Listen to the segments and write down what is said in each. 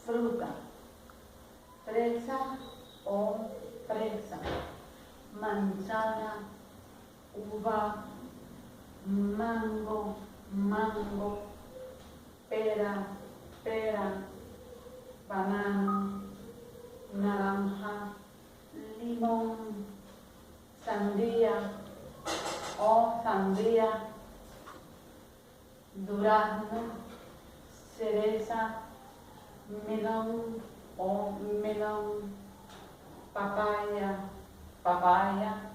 fruta, fresa o fresa, manzana, uva, mango, mango, pera, pera, banano, naranja, limón, sandía o sandía, durazno, cereza, melón o melón, papaya, papaya,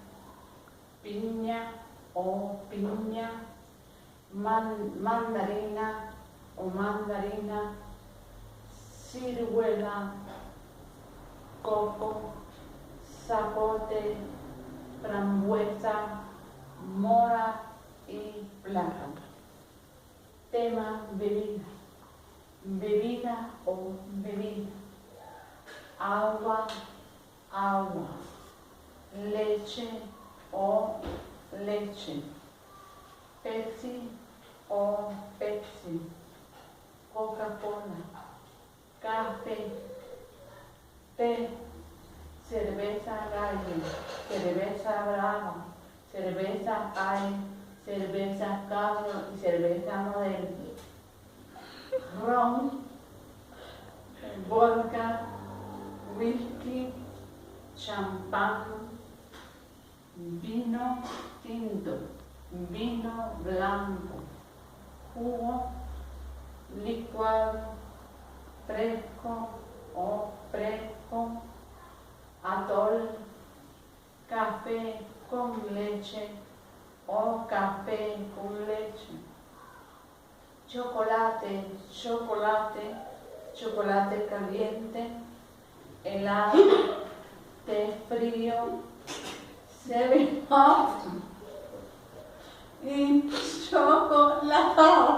piña o piña, mandarina o mandarina, ciruela, coco, zapote, frambuesa, mora y plátano. Tema bebida. Bebida o bebida. Agua, agua. Leche o leche. Pepsi o Pepsi. Coca-Cola. Café. Té. Cerveza gallo. Cerveza brava. Cerveza ay. Cerveza cabro y cerveza modelo. Ron, vodka, whisky, champán, vino tinto, vino blanco, jugo, licuado, fresco o fresco, atol, café con leche o café con leche, chocolate, chocolate, chocolate caliente, helado, té frío, 7-Up y chocolate.